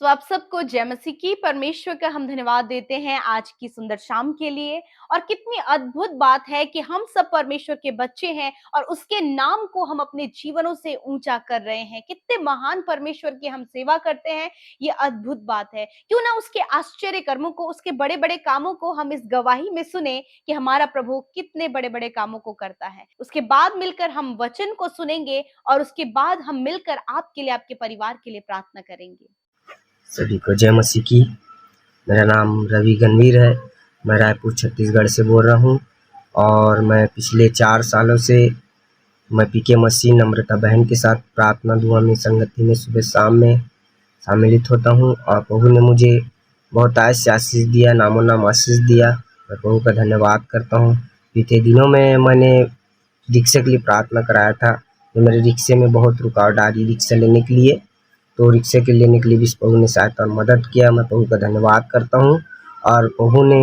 सो आप सबको जय मसीह की। परमेश्वर का हम धन्यवाद देते हैं आज की सुंदर शाम के लिए। और कितनी अद्भुत बात है कि हम सब परमेश्वर के बच्चे हैं और उसके नाम को हम अपने जीवनों से ऊंचा कर रहे हैं। कितने महान परमेश्वर की हम सेवा करते हैं, ये अद्भुत बात है। क्यों ना उसके आश्चर्य कर्मों को, उसके बड़े बड़े कामों को हम इस गवाही में सुने कि हमारा प्रभु कितने बड़े बड़े कामों को करता है। उसके बाद मिलकर हम वचन को सुनेंगे और उसके बाद हम मिलकर आपके लिए, आपके परिवार के लिए प्रार्थना करेंगे। सभी को जय मसीह की। मेरा नाम रवि गणवीर है। मैं रायपुर छत्तीसगढ़ से बोल रहा हूँ और मैं पिछले 4 सालों से मैं पीके मसीह नम्रता बहन के साथ प्रार्थना दुआ में संगति में सुबह शाम में सम्मिलित होता हूँ और प्रभु ने मुझे बहुत से आशीष दिया, नामो नाम आशीष दिया। मैं प्रभु का धन्यवाद करता हूँ। बीते दिनों में मैंने रिक्शे के लिए प्रार्थना कराया था। तो मेरे रिक्शे में बहुत रुकावट आ रही रिक्शा लेने के लिए, तो रिक्शे के लेने के लिए भी प्रभु ने सहायता और मदद किया। मैं प्रभु का धन्यवाद करता हूँ और प्रभु ने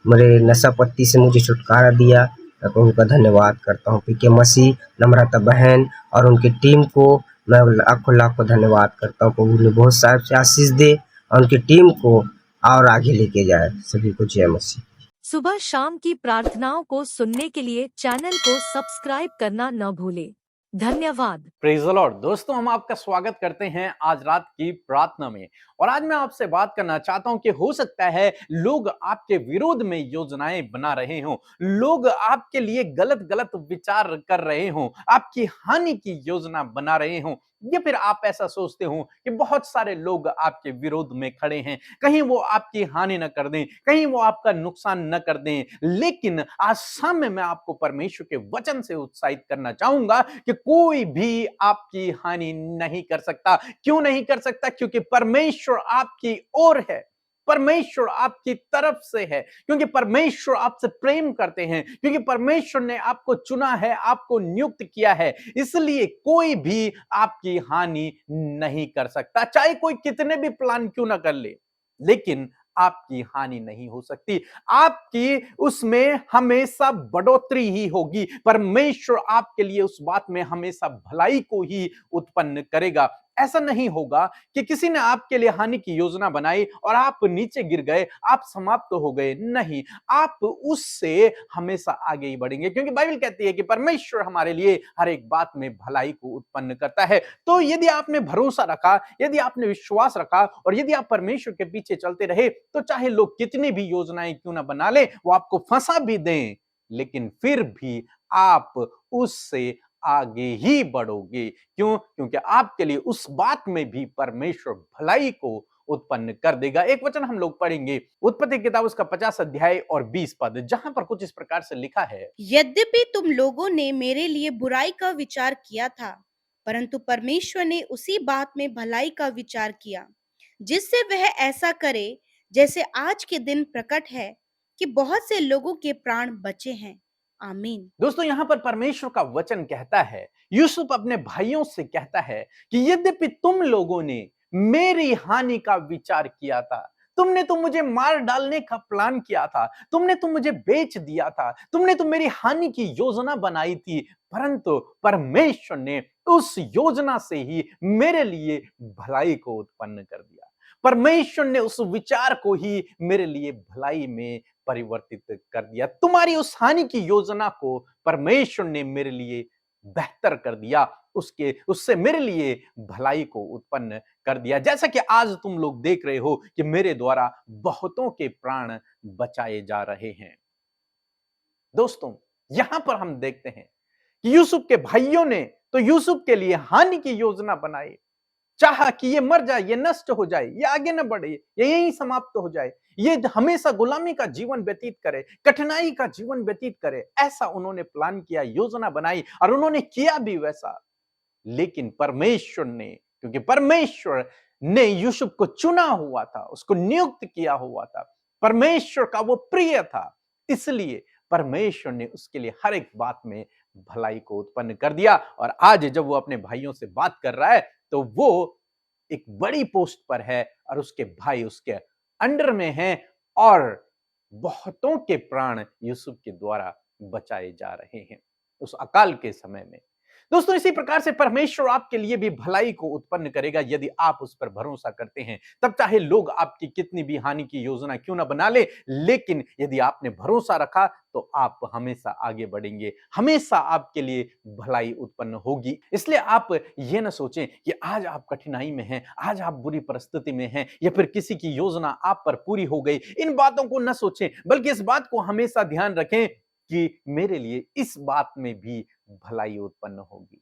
मेरे नशा पत्ती से मुझे छुटकारा दिया। मैं प्रभु का धन्यवाद करता हूँ। पीके मसीह नम्रता बहन और उनकी टीम को मैं लाखों लाखों धन्यवाद करता हूँ। प्रभु ने बहुत सारे आशीष दे और उनकी टीम को और आगे लेके जाए। सभी को जय मसीह। सुबह शाम की प्रार्थनाओं को सुनने के लिए चैनल को सब्सक्राइब करना न भूलें। धन्यवाद। Praise the Lord. दोस्तों, हम आपका स्वागत करते हैं आज रात की प्रार्थना में। और आज मैं आपसे बात करना चाहता हूं कि हो सकता है लोग आपके विरोध में योजनाएं बना रहे हों, लोग आपके लिए गलत गलत विचार कर रहे हों, आपकी हानि की योजना बना रहे हों, या फिर आप ऐसा सोचते हो कि बहुत सारे लोग आपके विरोध में खड़े हैं, कहीं वो आपकी हानि न कर दें, कहीं वो आपका नुकसान न कर दें। लेकिन आज शाम में मैं आपको परमेश्वर के वचन से उत्साहित करना चाहूंगा कि कोई भी आपकी हानि नहीं कर सकता। क्यों नहीं कर सकता? क्योंकि परमेश्वर आपकी ओर है, परमेश्वर आपकी तरफ से है, क्योंकि परमेश्वर आपसे प्रेम करते हैं, क्योंकि परमेश्वर ने आपको चुना है, आपको नियुक्त किया है। इसलिए कोई भी आपकी हानि नहीं कर सकता, चाहे कोई कितने भी प्लान क्यों ना कर ले, लेकिन आपकी हानि नहीं हो सकती। आपकी उसमें हमेशा बढ़ोतरी ही होगी। परमेश्वर आपके लिए उस बात में हमेशा भलाई को ही उत्पन्न करेगा। ऐसा नहीं होगा कि किसी ने आपके लिए हानि की योजना बनाई और आप नीचे गिर गए, आप समाप्त हो गए। नहीं, आप उससे हमेशा आगे ही बढ़ेंगे, क्योंकि बाइबल कहती है कि परमेश्वर हमारे लिए हर एक बात में भलाई को उत्पन्न करता है। तो यदि आपने भरोसा रखा, यदि आपने विश्वास रखा और यदि आप परमेश्वर के पीछे चलते रहे, तो चाहे लोग कितनी भी योजनाएं क्यों ना बना ले, वो आपको फंसा भी दें, लेकिन फिर भी आप उससे आगे ही बढ़ोगे। क्यों? क्योंकि आपके लिए उस बात में भी परमेश्वर भलाई को उत्पन्न कर देगा। एक वचन हम लोग पढ़ेंगे, उत्पत्ति किताब उसका 50 अध्याय और 20 पद, जहां पर कुछ इस प्रकार से लिखा है। यद्यपि तुम लोगों ने मेरे लिए बुराई का विचार किया था, परंतु परमेश्वर ने उसी बात में भलाई का विचार किया, जिससे वह ऐसा करे जैसे आज के दिन प्रकट है कि बहुत से लोगों के प्राण बचे हैं। आमीन। दोस्तों, यहां पर परमेश्वर का वचन कहता है, यूसुफ अपने भाइयों से कहता है कि यद्यपि तुम लोगों ने मेरी हानि का विचार किया था, तुमने तो मुझे मार डालने का प्लान किया था, तुमने तो मुझे बेच दिया था, तुमने तो मेरी हानि की योजना बनाई थी, परंतु परमेश्वर ने उस योजना से ही मेरे लिए भलाई को उत्पन्न कर दिया। परमेश्वर ने उस विचार को ही मेरे लिए भलाई में परिवर्तित कर दिया। तुम्हारी उस हानि की योजना को परमेश्वर ने मेरे लिए बेहतर कर दिया, उससे मेरे लिए भलाई को उत्पन्न कर दिया। जैसा कि आज तुम लोग देख रहे हो कि मेरे द्वारा बहुतों के प्राण बचाए जा रहे हैं। दोस्तों, यहां पर हम देखते हैं कि यूसुफ के भाइयों ने तो यूसुफ के लिए हानि की योजना बनाई, चाहा कि ये मर जाए, ये नष्ट हो जाए, ये आगे न बढ़े, ये यहीं समाप्त हो जाए, ये हमेशा गुलामी का जीवन व्यतीत करे, कठिनाई का जीवन व्यतीत करे। ऐसा उन्होंने प्लान किया, योजना बनाई और उन्होंने किया भी वैसा। लेकिन परमेश्वर ने, क्योंकि परमेश्वर ने यूसुफ को चुना हुआ था, उसको नियुक्त किया हुआ था, परमेश्वर का वो प्रिय था, इसलिए परमेश्वर ने उसके लिए हर एक बात में भलाई को उत्पन्न कर दिया। और आज जब वो अपने भाइयों से बात कर रहा है, तो वो एक बड़ी पोस्ट पर है और उसके भाई उसके अंडर में हैं और बहुतों के प्राण यूसुफ के द्वारा बचाए जा रहे हैं उस अकाल के समय में। दोस्तों, इसी प्रकार से परमेश्वर आपके लिए भी भलाई को उत्पन्न करेगा यदि आप उस पर भरोसा करते हैं। तब चाहे लोग आपकी कितनी भी हानि की योजना क्यों ना बना ले, लेकिन यदि आपने भरोसा रखा तो आप हमेशा आगे बढ़ेंगे, हमेशा आपके लिए भलाई उत्पन्न होगी। इसलिए आप ये ना सोचें कि आज आप कठिनाई में हैं, आज आप बुरी परिस्थिति में हैं या फिर किसी की योजना आप पर पूरी हो गई। इन बातों को ना सोचें, बल्कि इस बात को हमेशा ध्यान रखें कि मेरे लिए इस बात में भी भलाई उत्पन्न होगी।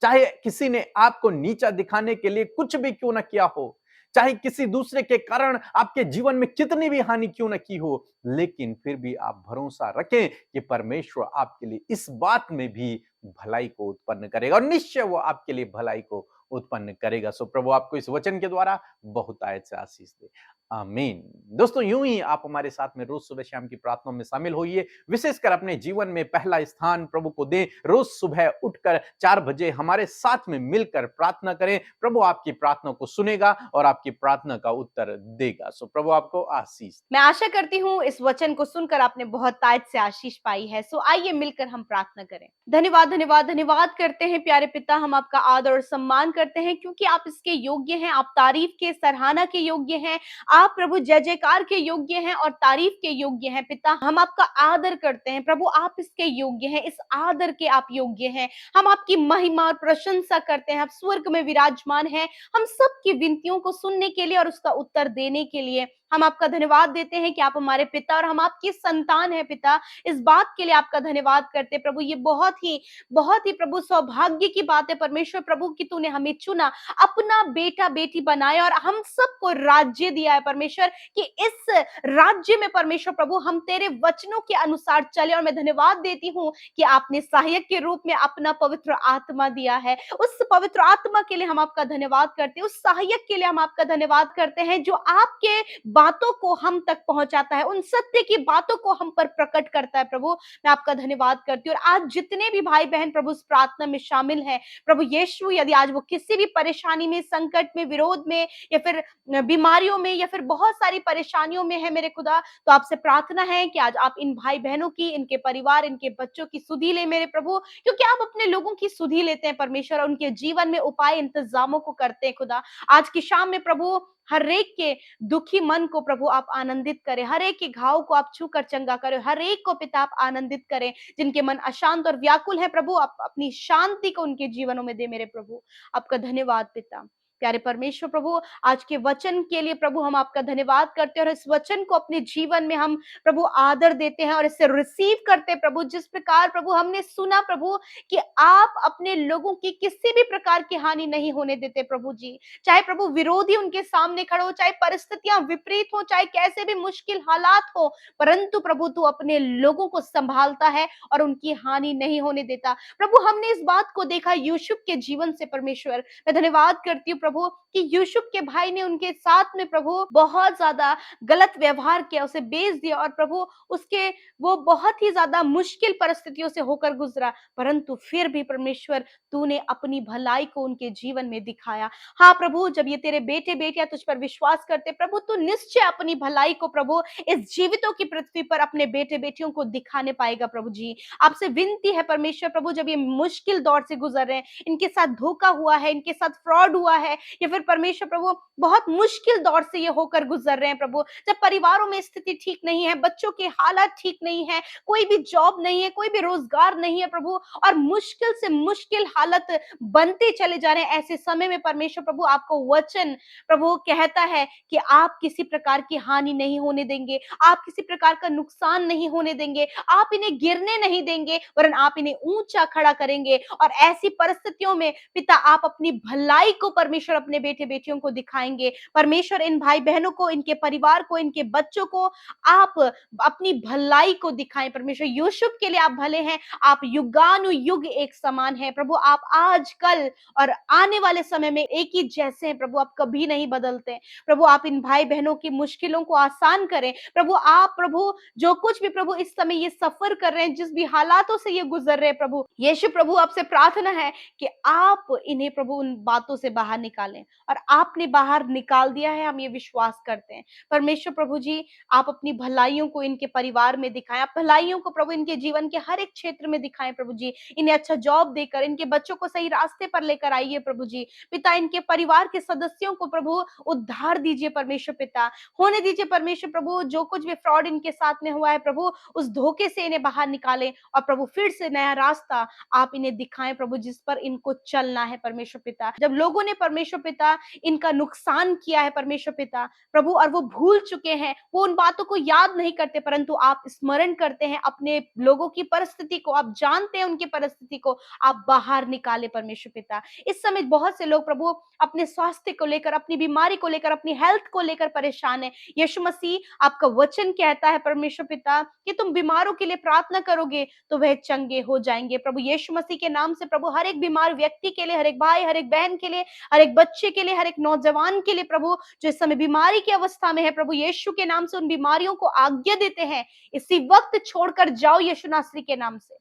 चाहे किसी ने आपको नीचा दिखाने के लिए कुछ भी क्यों ना किया हो, चाहे किसी दूसरे के कारण आपके जीवन में कितनी भी हानि क्यों ना की हो, लेकिन फिर भी आप भरोसा रखें कि परमेश्वर आपके लिए इस बात में भी भलाई को उत्पन्न करेगा और निश्चय वो आपके लिए भलाई को उत्पन्न करेगा। सो प्रभु आपको इस वचन के द्वारा बहुत आयत से आशीष दे। आमीन। दोस्तों, यूं ही आप हमारे साथ में रोज सुबह शाम की प्रार्थनाओं में शामिल होइए। विशेषकर अपने जीवन में पहला स्थान प्रभु को दें। रोज सुबह उठकर 4 बजे हमारे साथ में मिलकर प्रार्थना करें। प्रभु आपकी प्रार्थना को सुनेगा और आपकी प्रार्थना का उत्तर देगा। सो प्रभु आपको आशीष। मैं आशा करती हूँ इस वचन को सुनकर आपने बहुत ताज से आशीष पाई है। सो आइए मिलकर हम प्रार्थना करें। धन्यवाद धन्यवाद धन्यवाद करते हैं प्यारे पिता, हम आपका आदर और सम्मान करते हैं क्योंकि आप इसके योग्य हैं। आप तारीफ के, सराहना के योग्य हैं। आप प्रभु जय जयकार के योग्य हैं और तारीफ के योग्य हैं। पिता, हम आपका आदर करते हैं। प्रभु, आप इसके योग्य हैं, इस आदर के आप योग्य हैं। हम आपकी महिमा और प्रशंसा करते हैं। आप स्वर्ग में विराजमान हैं, हम सबकी विनतियों को सुनने के लिए और उसका उत्तर देने के लिए। हम आपका धन्यवाद देते हैं कि आप हमारे पिता और हम आपकी संतान हैं। पिता, इस बात के लिए आपका धन्यवाद करते हैं। प्रभु, ये बहुत ही प्रभु सौभाग्य की बात है परमेश्वर प्रभु कि तूने हमें चुना, अपना बेटा बेटी बनाया और हम सबको राज्य दिया है परमेश्वर, कि इस राज्य में परमेश्वर प्रभु हम तेरे वचनों के अनुसार चले। और मैं धन्यवाद देती हूँ कि आपने सहायक के रूप में अपना पवित्र आत्मा दिया है। उस पवित्र आत्मा के लिए हम आपका धन्यवाद करते हैं, उस सहायक के लिए हम आपका धन्यवाद करते हैं जो आपके बातों को हम तक पहुंचाता है, उन सत्य की बातों को हम पर प्रकट करता है। प्रभु, मैं आपका धन्यवाद करती हूँ। और आज जितने भी भाई बहन प्रभु इस प्रार्थना में शामिल हैं, प्रभु यीशु, यदि आज वो किसी भी परेशानी में, संकट में, विरोध में या फिर बीमारियों में या फिर बहुत सारी परेशानियों में है मेरे खुदा, तो आपसे प्रार्थना है कि आज आप इन भाई बहनों की, इनके परिवार, इनके बच्चों की सुधि ले मेरे प्रभु, क्योंकि आप अपने लोगों की सुधि लेते हैं परमेश्वर, और उनके जीवन में उपाय इंतजामों को करते हैं खुदा। आज की शाम में प्रभु हर एक के दुखी मन को प्रभु आप आनंदित करें, हर एक के घाव को आप छूकर चंगा करें, हर एक को पिता आप आनंदित करें। जिनके मन अशांत और व्याकुल है प्रभु, आप अपनी शांति को उनके जीवनों में दे मेरे प्रभु। आपका धन्यवाद पिता। प्यारे परमेश्वर प्रभु, आज के वचन के लिए प्रभु हम आपका धन्यवाद करते हैं और इस वचन को अपने जीवन में हम प्रभु आदर देते हैं और इसे रिसीव करते हैं प्रभु। जिस प्रकार प्रभु हमने सुना प्रभु कि आप अपने लोगों की किसी भी प्रकार की हानि नहीं होने देते प्रभु जी, चाहे प्रभु विरोधी उनके सामने खड़े हो, चाहे परिस्थितियां विपरीत हो, चाहे कैसे भी मुश्किल हालात हो, परंतु प्रभु तू अपने लोगों को संभालता है और उनकी हानि नहीं होने देता। प्रभु, हमने इस बात को देखा यूसुफ के जीवन से परमेश्वर। मैं धन्यवाद करती हूँ प्रभु कि यूसुफ के भाई ने उनके साथ में प्रभु बहुत ज्यादा गलत व्यवहार किया, उसे बेच दिया और प्रभु उसके वो बहुत ही ज्यादा मुश्किल परिस्थितियों से होकर गुजरा, परंतु फिर भी परमेश्वर तूने अपनी भलाई को उनके जीवन में दिखाया। हाँ प्रभु, जब ये तेरे बेटे बेटियां तुझ पर विश्वास करते प्रभु, तू निश्चय अपनी भलाई को प्रभु इस जीवितों की पृथ्वी पर अपने बेटे बेटियों को दिखाने पाएगा प्रभु जी। आपसे विनती है परमेश्वर प्रभु, जब ये मुश्किल दौर से गुजर रहे हैं, इनके साथ धोखा हुआ है, इनके साथ फ्रॉड हुआ है, या फिर परमेश्वर प्रभु बहुत मुश्किल दौर से ये होकर गुजर रहे हैं प्रभु, जब परिवारों में स्थिति ठीक नहीं है, बच्चों की हालत ठीक नहीं है, कोई भी जॉब नहीं है, कोई भी रोजगार नहीं है प्रभु, और मुश्किल से मुश्किल हालत बनते चले जा रहे हैं, ऐसे समय में परमेश्वर प्रभु आपको वचन प्रभु कहता है कि आप किसी प्रकार की हानि नहीं होने देंगे, आप किसी प्रकार का नुकसान नहीं होने देंगे, आप इन्हें गिरने नहीं देंगे, वरन आप इन्हें ऊंचा खड़ा करेंगे। और ऐसी परिस्थितियों में पिता आप अपनी भलाई को परमेश्वर अपने बेटे बेटियों को दिखाएंगे। परमेश्वर इन भाई बहनों को, इनके परिवार को, इनके बच्चों को आप अपनी भलाई को दिखाएं परमेश्वर। यूसुफ के लिए आप भले हैं, आप युगानुयुग एक समान है प्रभु, आप आज कल और आने वाले समय में एक ही जैसे हैं प्रभु, आप कभी नहीं बदलते प्रभु। आप इन भाई बहनों की मुश्किलों को आसान करें प्रभु। आप प्रभु जो कुछ भी प्रभु इस समय ये सफर कर रहे हैं, जिस भी हालातों से ये गुजर रहे हैं प्रभु यीशु प्रभु, आपसे प्रार्थना है कि आप इन्हें प्रभु उन बातों से बाहर निकाल निकालें, और आपने बाहर निकाल दिया है, हम ये विश्वास करते हैं। परमेश्वर प्रभु जी, आप अपनी भलाइयों को इनके परिवार में दिखाएं, आप भलाइयों को प्रभु इनके जीवन के हर एक क्षेत्र में दिखाएं प्रभु जी। इन्हें अच्छा जॉब देकर इनके बच्चों को सही रास्ते पर लेकर आइए प्रभु जी। पिता, इनके परिवार के सदस्यों को प्रभु उद्धार दीजिए परमेश्वर पिता। होने दीजिए परमेश्वर प्रभु, जो कुछ भी फ्रॉड इनके साथ में हुआ है प्रभु, उस धोखे से इन्हें बाहर निकालें, और प्रभु फिर से नया रास्ता आप इन्हें दिखाएं प्रभु, जिस पर इनको चलना है परमेश्वर पिता। जब लोगों ने परमेश्वर पिता इनका नुकसान किया है परमेश्वर पिता प्रभु, और वो भूल चुके हैं, वो उन बातों को याद नहीं करते, परंतु आप स्मरण करते हैं अपने लोगों की परिस्थिति को, आप जानते हैं उनकी परिस्थिति को, आप बाहर निकाले परमेश्वर पिता। इस समय बहुत से लोग प्रभु अपने स्वास्थ्य को लेकर, अपनी बीमारी को लेकर, अपनी हेल्थ को लेकर परेशान है। यीशु मसीह, आपका वचन कहता है परमेश्वर पिता कि तुम बीमारों के लिए प्रार्थना करोगे तो वह चंगे हो जाएंगे। प्रभु यीशु मसीह के नाम से प्रभु हर एक बीमार व्यक्ति के लिए, हर एक भाई, हर एक बहन के लिए, हर एक बच्चे के लिए, हर एक नौजवान के लिए प्रभु, जो इस समय बीमारी की अवस्था में है प्रभु, यीशु के नाम से उन बीमारियों को आज्ञा देते हैं, इसी वक्त छोड़कर जाओ यीशु नासरी के नाम से।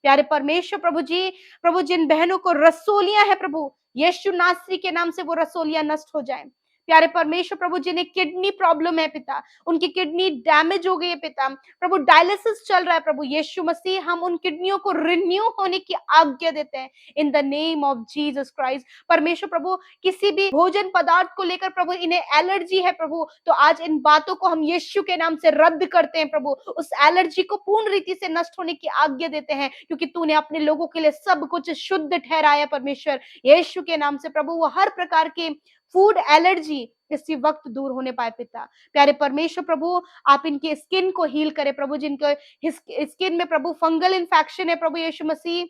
प्यारे परमेश्वर प्रभु जी, प्रभु जिन बहनों को रसोलियां है प्रभु, यीशु नासरी के नाम से वो रसोलियां नष्ट हो जाएं। प्यारे परमेश्वर प्रभु, जिन्हें किडनी प्रॉब्लम है पिता, उनकी किडनी डैमेज हो गई है पिता, प्रभु डायलिसिस चल रहा है प्रभु, यीशु मसीह हम उन किडनियों को रिन्यू होने की आज्ञा देते हैं in the name of Jesus Christ. परमेश्वर प्रभु, किसी भी भोजन पदार्थ को लेकर प्रभु इन्हें एलर्जी है प्रभु, तो आज इन बातों को हम यीशु के नाम से रद्द करते हैं प्रभु, उस एलर्जी को पूर्ण रीति से नष्ट होने की आज्ञा देते हैं, क्योंकि तूने अपने लोगों के लिए सब कुछ शुद्ध ठहराया परमेश्वर। यीशु के नाम से प्रभु वो हर प्रकार के फूड एलर्जी इसी वक्त दूर होने पाए पिता। प्यारे परमेश्वर प्रभु, आप इनके स्किन को हील करें प्रभु, जिनके स्किन में प्रभु फंगल इन्फेक्शन है प्रभु यीशु मसीह,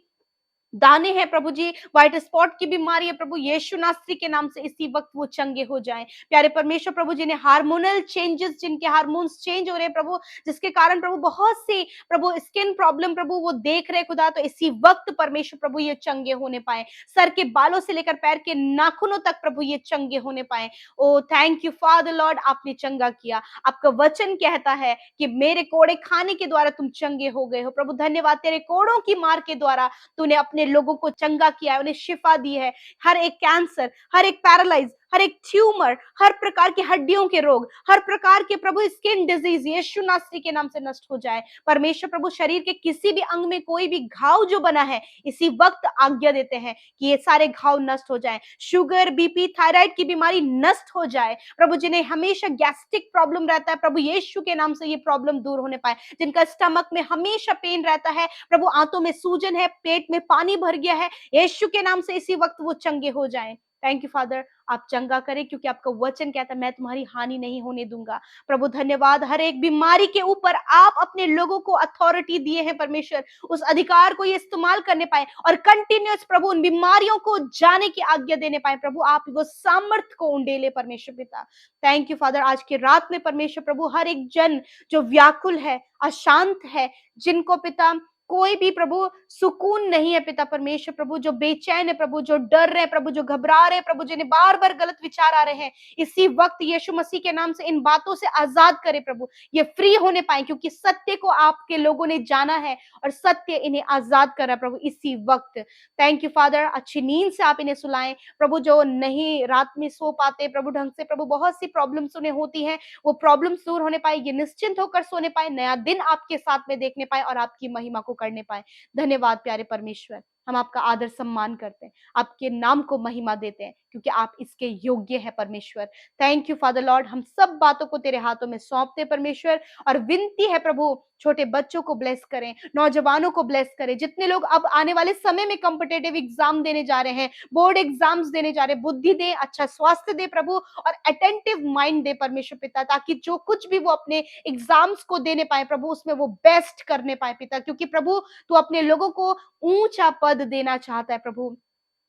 दाने हैं प्रभु जी, व्हाइट स्पॉट की बीमारी है प्रभु, यीशु नासरी के नाम से इसी वक्त वो चंगे हो जाएं। प्यारे परमेश्वर प्रभु, जिन्हें हार्मोनल चेंजेस, जिनके हार्मोन्स चेंज हो रहे हैं प्रभु, जिसके कारण प्रभु बहुत सी प्रभु स्किन प्रॉब्लम प्रभु वो देख रहे खुदा, तो इसी वक्त परमेश्वर प्रभु ये चंगे होने पाए, सर के बालों से लेकर पैर के नाखूनों तक प्रभु ये चंगे होने पाए। ओ थैंक यू फादर लॉर्ड, आपने चंगा किया। आपका वचन कहता है कि मेरे कोड़े खाने के द्वारा तुम चंगे हो गए हो प्रभु। धन्यवाद, तेरे कोड़ों की मार के द्वारा तूने अपने लोगों को चंगा किया है, उन्हें शिफा दी है। हर एक कैंसर, हर एक पैरालाइज, हर एक ट्यूमर, हर प्रकार की हड्डियों के रोग, हर प्रकार के प्रभु स्किन डिजीज यीशु नासरी के नाम से नष्ट हो जाए। परमेश्वर प्रभु, शरीर के किसी भी अंग में कोई भी घाव जो बना है, इसी वक्त आज्ञा देते हैं कि ये सारे घाव नष्ट हो जाएं। शुगर, बीपी, थायराइड की बीमारी नष्ट हो जाए प्रभु। जिन्हें हमेशा गैस्ट्रिक प्रॉब्लम रहता है प्रभु, यीशु के नाम से ये प्रॉब्लम दूर होने पाए। जिनका स्टमक में हमेशा पेन रहता है प्रभु, आंतों में सूजन है, पेट में पानी भर गया है, यीशु के नाम से इसी वक्त वो चंगे हो जाएं। थैंक यू फादर, आप चंगा करें, क्योंकि आपका वचन कहता है मैं तुम्हारी हानि नहीं होने दूंगा। प्रभु धन्यवाद, हर एक बीमारी के ऊपर आप अपने लोगों को अथॉरिटी दिए हैं परमेश्वर, उस अधिकार को ये इस्तेमाल करने पाए और कंटिन्यूअस प्रभु उन बीमारियों को जाने की आज्ञा देने पाए प्रभु। आप वो सामर्थ को उंडेले परमेश्वर पिता। थैंक यू फादर, आज की रात में परमेश्वर प्रभु हर एक जन जो व्याकुल है, अशांत है, जिनको पिता कोई भी प्रभु सुकून नहीं है पिता परमेश्वर प्रभु, जो बेचैन है प्रभु, जो डर रहे प्रभु, जो घबरा रहे प्रभु, जिन्हें बार बार गलत विचार आ रहे हैं, इसी वक्त यीशु मसीह के नाम से इन बातों से आजाद करे प्रभु, ये फ्री होने पाए, क्योंकि सत्य को आपके लोगों ने जाना है और सत्य इन्हें आजाद कर रहा है प्रभु इसी वक्त। थैंक यू फादर, अच्छी नींद से आप इन्हें सुलाएं प्रभु, जो नहीं रात में सो पाते प्रभु ढंग से प्रभु, बहुत सी प्रॉब्लम्स उन्हें होती हैं, वो प्रॉब्लम्स दूर होने पाए, ये निश्चिंत होकर सोने पाए, नया दिन आपके साथ में देखने पाए और आपकी महिमा को करने पाए। धन्यवाद प्यारे परमेश्वर, हम आपका आदर सम्मान करते हैं, आपके नाम को महिमा देते हैं, क्योंकि आप इसके योग्य हैं परमेश्वर। थैंक यू फादर लॉर्ड, हम सब बातों को तेरे हाथों में सौंपते परमेश्वर, और विनती है प्रभु छोटे बच्चों को ब्लेस करें, नौजवानों को ब्लेस करें, जितने लोग अब आने वाले समय में कॉम्पिटिटिव एग्जाम देने जा रहे हैं, बोर्ड एग्जाम्स देने जा रहे हैं, बुद्धि दे, अच्छा स्वास्थ्य दे प्रभु, और अटेंटिव माइंड दे परमेश्वर पिता, ताकि जो कुछ भी वो अपने एग्जाम्स को देने पाए प्रभु, उसमें वो बेस्ट करने पाए पिता, क्योंकि प्रभु तू अपने लोगों को ऊंचा पद देना चाहता है प्रभु।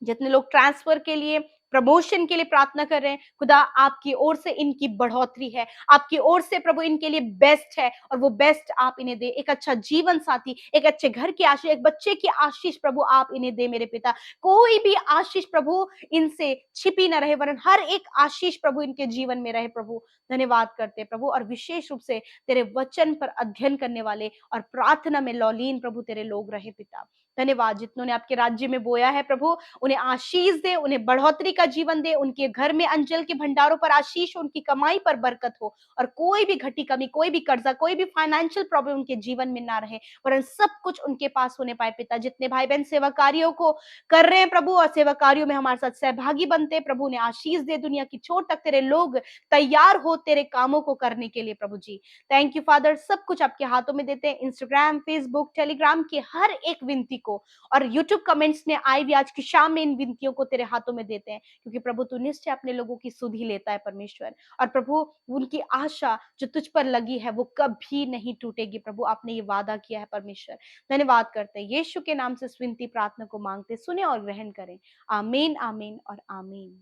जितने लोग ट्रांसफर के लिए, प्रमोशन के लिए प्रार्थना कर रहे हैं खुदा, आपकी ओर से इनकी बढ़ोतरी है, आपकी ओर से प्रभु इनके लिए बेस्ट है, और वो बेस्ट आप इन्हें दे, एक अच्छा जीवन साथी, एक अच्छे घर की आशीष, एक बच्चे की आशीष प्रभु आप इन्हें दे मेरे पिता। कोई भी आशीष प्रभु इनसे छिपी ना रहे, वरन हर एक आशीष प्रभु इनके जीवन में रहे प्रभु। धन्यवाद करते प्रभु, और विशेष रूप से तेरे वचन पर अध्ययन करने वाले और प्रार्थना में लौलीन प्रभु तेरे लोग रहे पिता। धन्यवाद जितनों आपके राज्य में बोया है प्रभु, उन्हें आशीष दे, उन्हें बढ़ोतरी का जीवन दे, उनके घर में अंजल के भंडारों पर आशीष, उनकी कमाई पर बरकत हो, और कोई भी घटी कमी, कोई भी कर्जा, कोई भी फाइनेंशियल प्रॉब्लम उनके जीवन में ना रहे, वरन सब कुछ उनके पास होने पाए। पिता, जितने भाई बहन सेवा कार्यों को कर रहे हैं प्रभु, और सेवा कार्यों में हमारे साथ सहभागी बनते हैं प्रभु, उन्हें आशीष दे, दुनिया की छोर तक तेरे लोग तैयार हो तेरे कामों को करने के लिए प्रभु जी। थैंक यू फादर, सब कुछ आपके हाथों में देते हैं, इंस्टाग्राम, फेसबुक, टेलीग्राम की हर एक विनती को, और यूट्यूब कमेंट्स में आई भी आज की शाम में इन विनतियों को तेरे हाथों में देते हैं, क्योंकि प्रभु तू निश्चय अपने लोगों की सुध ही लेता है परमेश्वर। और प्रभु, उनकी आशा जो तुझ पर लगी है वो कभी नहीं टूटेगी प्रभु, आपने ये वादा किया है परमेश्वर। धन्यवाद करते हैं, यीशु के नाम से इस विनती प्रार्थना को मांगते, सुने और ग्रहण करें। आमीन, आमीन और आमीन।